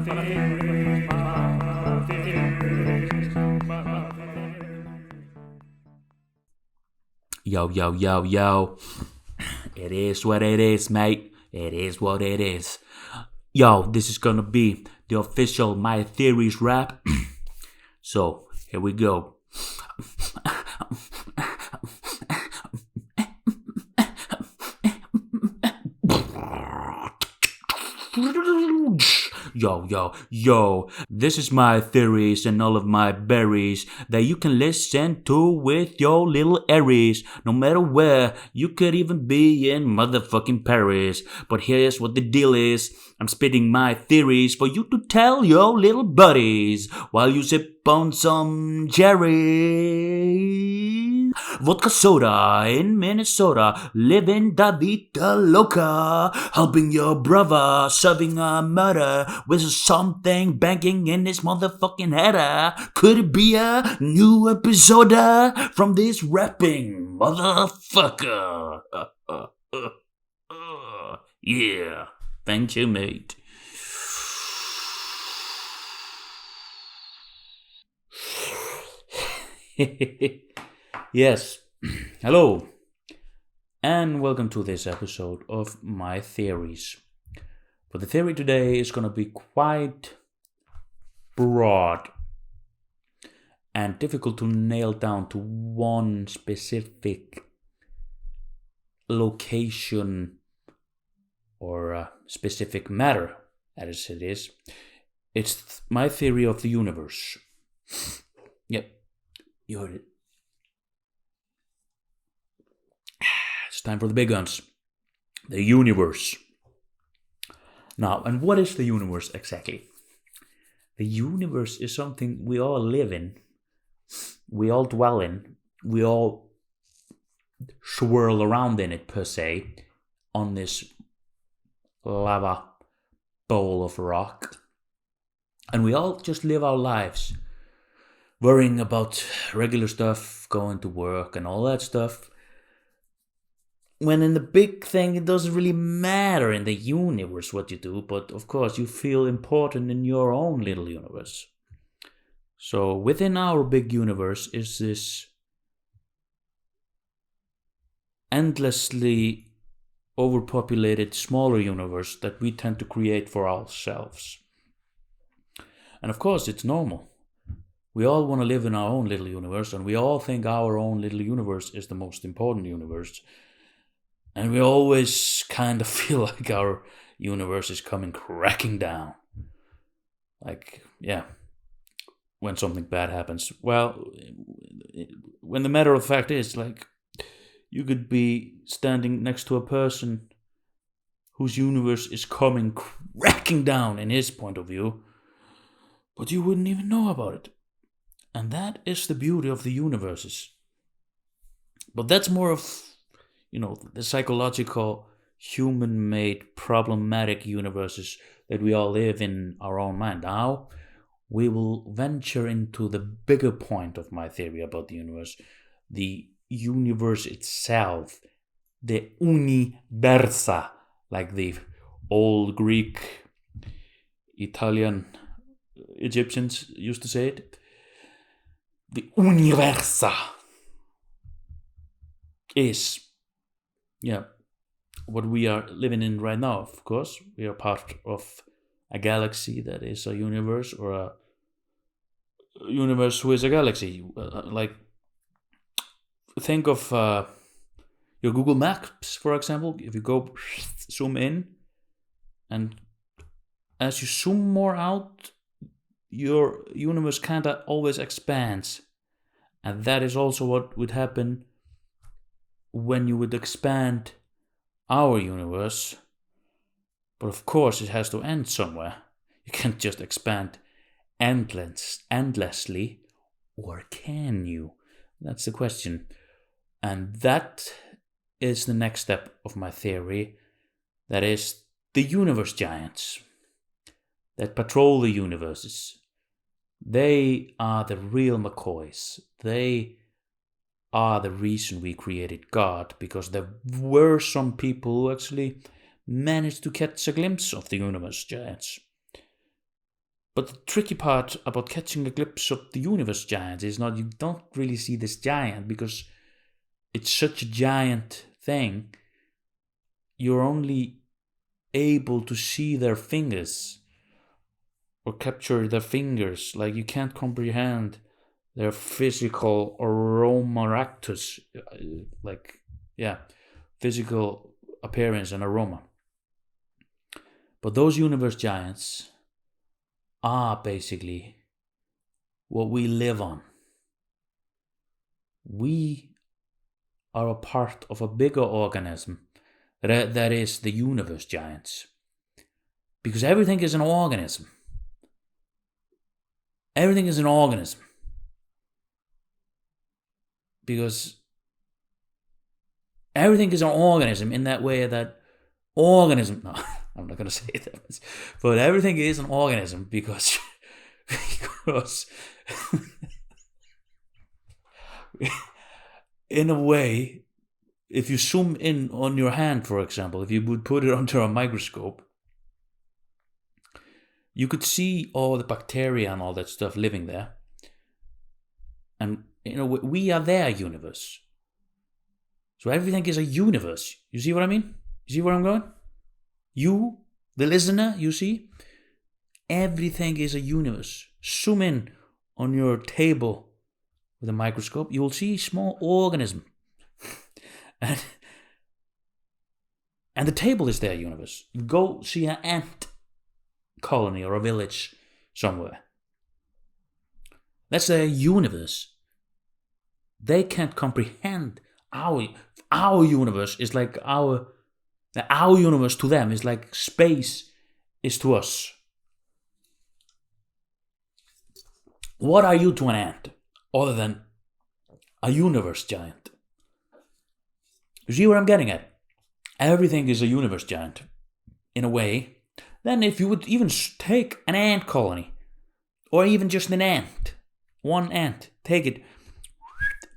Yo, yo, yo, yo. It is what it is, mate. It is what it is. Yo, this is gonna be the official My Theories rap. So, here we go. Yo, yo, yo, this is my theories and all of my berries that you can listen to with your little Aries. No matter where, you could even be in motherfucking Paris. But here's what the deal is. I'm spitting my theories for you to tell your little buddies while you sip on some cherry vodka soda in Minnesota, living da vida loca, helping your brother, serving a murder with something banging in his motherfucking header. Could it be a new episode from this rapping motherfucker? Yeah, thank you, mate. Yes, hello, and welcome to this episode of My Theories. But the theory today is going to be quite broad and difficult to nail down to one specific location or a specific matter, as it is. It's my theory of the universe. Yep, you heard it. It's time for the big guns. The universe. Now, and what is the universe exactly? The universe is something we all live in, we all dwell in, we all swirl around in it per se, on this lava bowl of rock. And we all just live our lives, worrying about regular stuff, going to work and all that stuff. When in the big thing, it doesn't really matter in the universe what you do, but of course you feel important in your own little universe. So within our big universe is this endlessly overpopulated smaller universe that we tend to create for ourselves. And of course it's normal. We all want to live in our own little universe, and we all think our own little universe is the most important universe. And we always kind of feel like our universe is coming cracking down. Like, yeah, when something bad happens. Well, when the matter of fact is, like, you could be standing next to a person whose universe is coming cracking down in his point of view, but you wouldn't even know about it. And that is the beauty of the universes. But that's more of, the psychological, human-made, problematic universes that we all live in our own mind. Now, we will venture into the bigger point of my theory about the universe itself, the universa, like the old Greek, Italian, Egyptians used to say it. The universa is, what we are living in right now, of course. We are part of a galaxy that is a universe, or a universe who is a galaxy. Like, think of your Google Maps, for example. If you go zoom in, and as you zoom more out, your universe kind of always expands. And that is also what would happen when you would expand our universe. But of course it has to end somewhere. You can't just expand endlessly, or can you? That's the question. And that is the next step of my theory. That is the universe giants that patrol the universes. They are the real McCoys. They are the reason we created God, because there were some people who actually managed to catch a glimpse of the universe giants. But the tricky part about catching a glimpse of the universe giant is not, you don't really see this giant because it's such a giant thing. You're only able to see their fingers or capture their fingers. Like, you can't comprehend their physical aroma, physical appearance and aroma. But those universe giants are basically what we live on. We are a part of a bigger organism that is the universe giants. Because everything is an organism. Everything is an organism. Because everything is an organism in that way that no, I'm not going to say that, but everything is an organism because in a way, if you zoom in on your hand, for example, if you would put it under a microscope, you could see all the bacteria and all that stuff living there. And we are their universe. So everything is a universe. You see what I mean? You see where I'm going? You, the listener, you see? Everything is a universe. Zoom in on your table with a microscope. You will see small organism. And the table is their universe. You go see an ant colony or a village somewhere. That's their universe. They can't comprehend our universe is like our universe to them is like space is to us. What are you to an ant other than a universe giant? You see what I'm getting at? Everything is a universe giant in a way. Then if you would even take an ant colony or even just an ant, one ant, take it,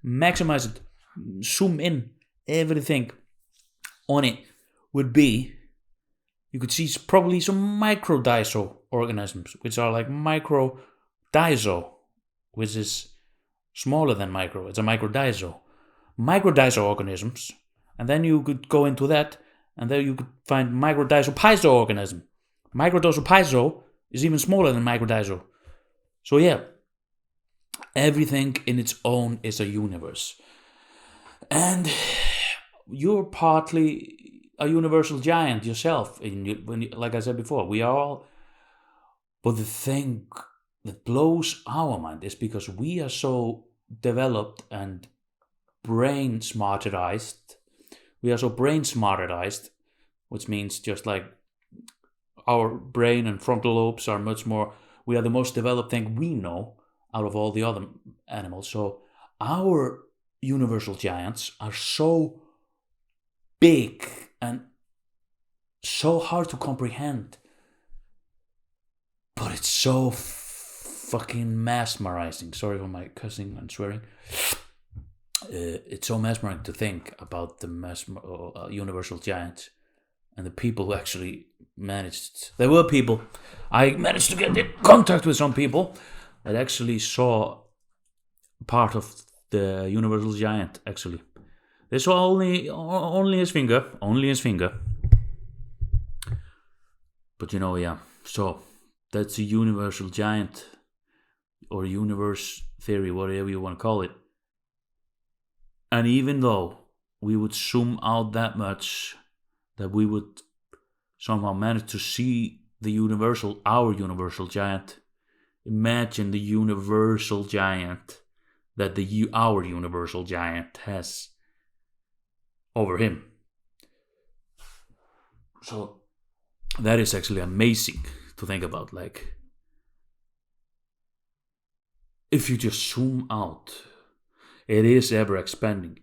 maximize it, zoom in, everything on it would be, you could see probably some microdizo organisms, which are like microdizo, which is smaller than micro. It's a microdizo. Microdizo organisms, and then you could go into that, and then you could find microdisopyzo organism. Microdisopyzo is even smaller than microdizo. So yeah, everything in its own is a universe. And you're partly a universal giant yourself. Like I said before, we are all. But the thing that blows our mind is because we are so developed and brain smarterized. We are so brain smarterized, which means just like our brain and frontal lobes are much more. We are the most developed thing we know out of all the other animals. So our universal giants are so big and so hard to comprehend, but it's so fucking mesmerizing. Sorry for my cussing and swearing. It's so mesmerizing to think about the universal giants and the people who actually managed. There were people. I managed to get in contact with some people that actually saw part of the universal giant. Actually, they saw only his finger. But yeah. So that's a universal giant or universe theory, whatever you want to call it. And even though we would zoom out that much, that we would somehow manage to see our universal giant. Imagine the universal giant that our universal giant has over him. So that is actually amazing to think about. Like, if you just zoom out, it is ever expanding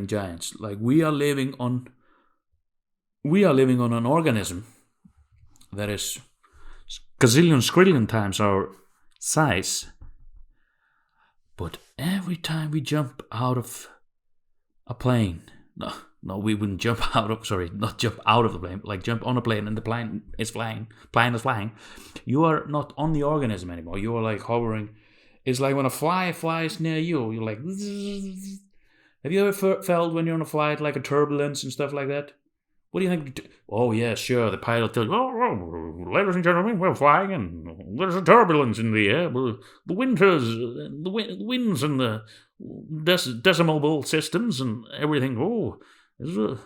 giants. Like, we are living on an organism that is gazillion skrillion times our size. But every time we jump out of a plane, No, we wouldn't jump out of. Sorry, not jump out of the plane. Like jump on a plane and the plane is flying. Plane is flying. You are not on the organism anymore. You are like hovering. It's like when a fly flies near you. You're like. Have you ever felt when you're on a flight like a turbulence and stuff like that? What do you think? Oh yeah, sure. The pilot tells you, "Oh, ladies and gentlemen, we're flying, and there's a turbulence in the air. The winds, and the decimal systems and everything. Oh, there's a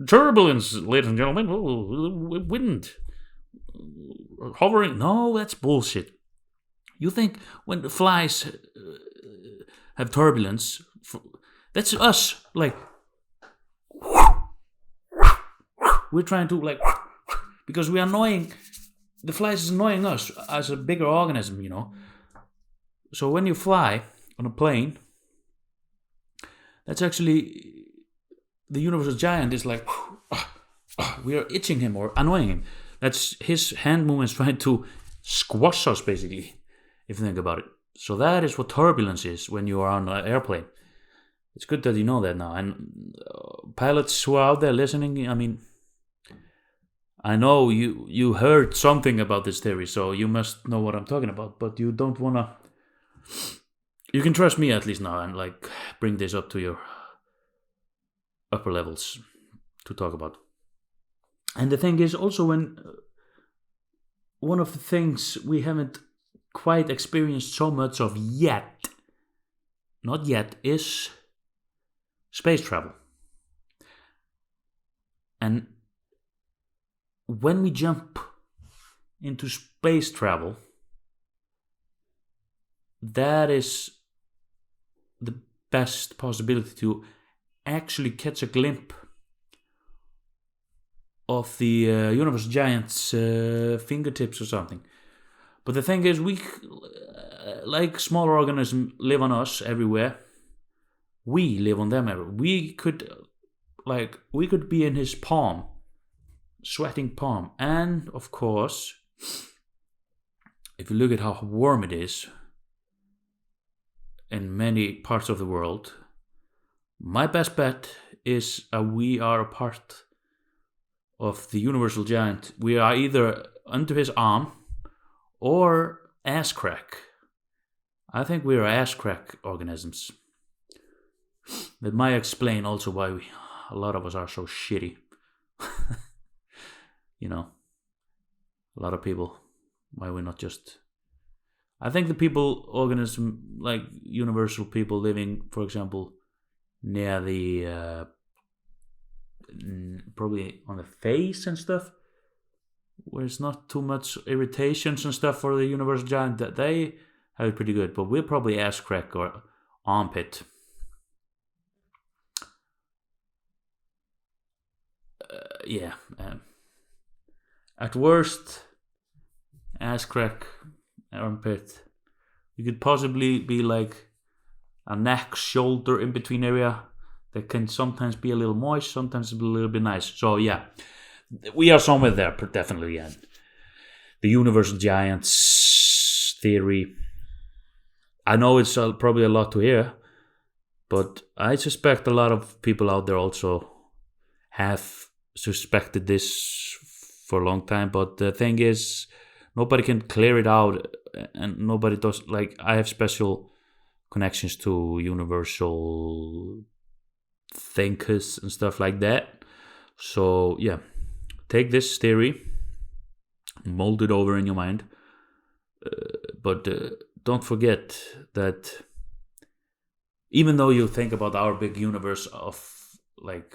turbulence, ladies and gentlemen. Oh, wind hovering. No, that's bullshit. You think when the flies have turbulence, that's us. Like we're trying to because we are annoying. The flies is annoying us as a bigger organism, So when you fly on a plane, that's actually the universal giant is like we are itching him or annoying him. That's his hand movements trying to squash us, basically, if you think about it. So that is what turbulence is when you are on an airplane. It's good that you know that now. And pilots who are out there listening, I mean, I know you heard something about this theory, so you must know what I'm talking about. But you don't want to... You can trust me at least now and bring this up to your upper levels to talk about. And the thing is also when one of the things we haven't quite experienced so much of yet, not yet, is space travel. And when we jump into space travel, that is the best possibility to actually catch a glimpse of the universe giant's fingertips or something. But the thing is, we, like smaller organisms, live on us everywhere. We live on them everywhere. We could be in his palm, sweating palm. And, of course, if you look at how warm it is in many parts of the world, my best bet is we are a part of the universal giant. We are either under his arm or ass crack. I think we are ass crack organisms. That might explain also why a lot of us are so shitty. A lot of people, why we're not just... I think the people, organism, like universal people living, for example, near the... probably on the face and stuff, where it's not too much irritations and stuff for the universal giant, that they have it pretty good. But we're probably ass crack or armpit. At worst, ass crack, armpit. You could possibly be like a neck, shoulder, in between area that can sometimes be a little moist, sometimes a little bit nice. So yeah, we are somewhere there, definitely. Yeah. The universal giants theory. I know it's probably a lot to hear, but I suspect a lot of people out there also have suspected this for a long time. But the thing is, nobody can clear it out, and nobody does. I have special connections to universal thinkers and stuff like that. So yeah, take this theory, mold it over in your mind, but don't forget that even though you think about our big universe of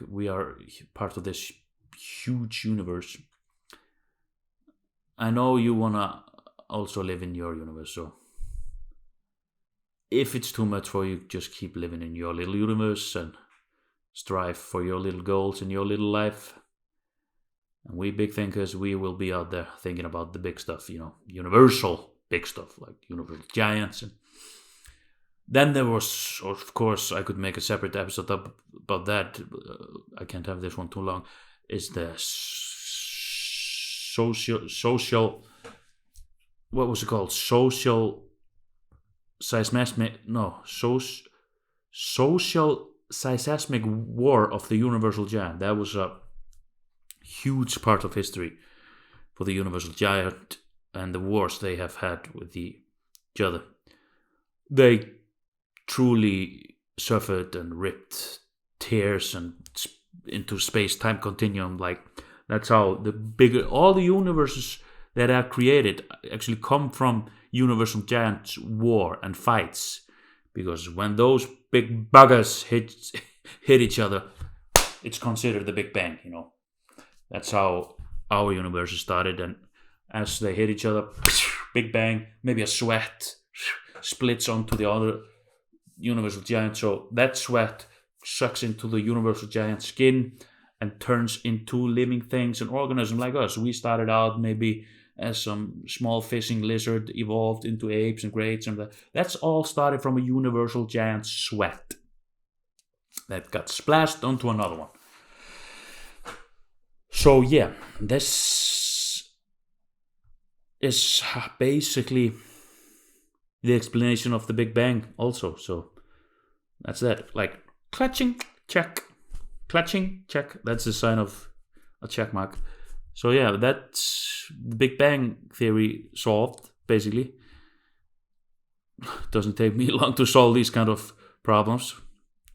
we are part of this huge universe, I know you wanna also live in your universe. So if it's too much for you, just keep living in your little universe and strive for your little goals in your little life. And we big thinkers, we will be out there thinking about the big stuff, universal big stuff, like universal giants. And then there was, of course, I could make a separate episode about that. I can't have this one too long. Is the social, what was it called? Social seismic, no, social seismic war of the universal giant. That was a huge part of history for the universal giant and the wars they have had with each other. They truly suffered and ripped tears and into space-time continuum. Like, that's how all the universes that are created actually come from universal giant war and fights, because when those big buggers hit each other, it's considered the Big Bang. That's how our universe started, and as they hit each other, Big Bang, maybe a sweat splits onto the other universal giant, so that sweat sucks into the universal giant skin and turns into living things, an organism like us. We started out maybe as some small fishing lizard, evolved into apes and greats, and that's all started from a universal giant sweat that got splashed onto another one. So yeah, this is basically the explanation of the Big Bang also. So that's that. Like, clutching, check. Clutching, check. That's the sign of a check mark. So yeah, that's the Big Bang theory solved, basically. Doesn't take me long to solve these kind of problems.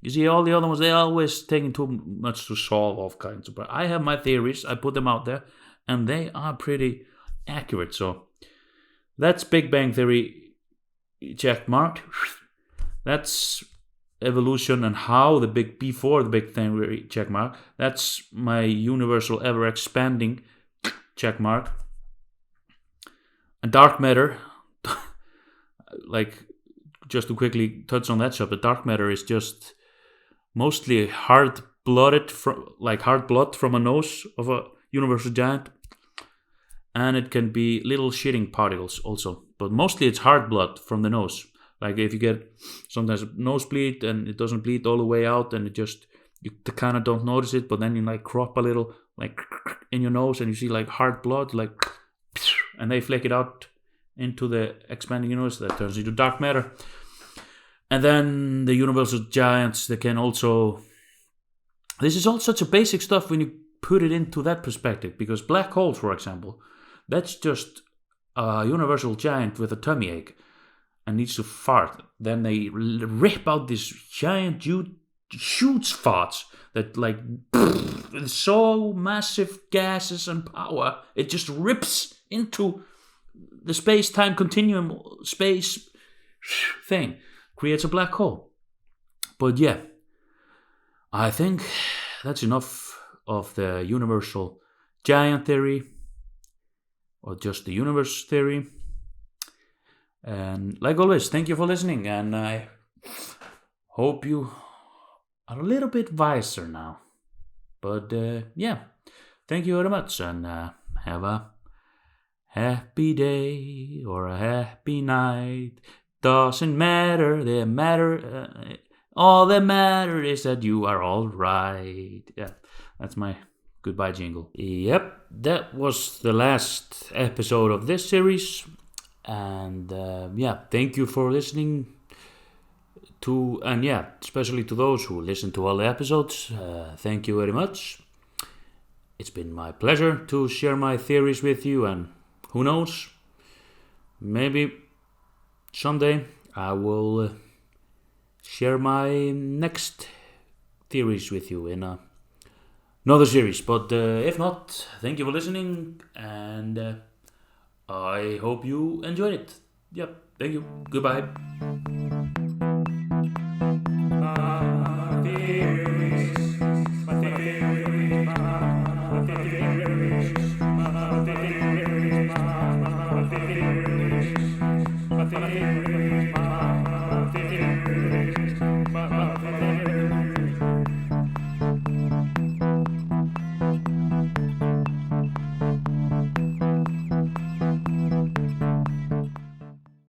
You see, all the other ones, they're always taking too much to solve all kinds of problems. I have my theories, I put them out there, and they are pretty accurate. So that's Big Bang theory, check mark. That's evolution and how before the Big Bang theory, check mark. That's my universal ever expanding, check mark. And dark matter, like, just to quickly touch on that subject, dark matter is just mostly hard blood from a nose of a universal giant, and it can be little shitting particles also, but mostly it's hard blood from the nose. Like, if you get sometimes a nosebleed and it doesn't bleed all the way out, and you kind of don't notice it, but then you like crop a little like in your nose and you see like hard blood, like, and they flick it out into the expanding universe, that turns into dark matter. And then the universal giants, they can also, this is all such a basic stuff when you put it into that perspective, because black holes, for example, that's just a universal giant with a tummy ache and needs to fart. Then they rip out these giant, huge farts that, like, with so massive gases and power, it just rips into the space-time continuum, space thing, creates a black hole. But yeah, I think that's enough of the universal giant theory, or just the universe theory. And like always, thank you for listening, and I hope you are a little bit wiser now. But yeah, thank you very much, and have a happy day or a happy night. Doesn't matter, all that matters is that you are all right. Yeah, that's my goodbye jingle. Yep, that was the last episode of this series. And yeah, thank you for listening to, and yeah, especially to those who listen to all the episodes. Thank you very much. It's been my pleasure to share my theories with you, and who knows, maybe someday I will share my next theories with you in another series. But if not, thank you for listening, and I hope you enjoyed it. Yep, thank you. Goodbye.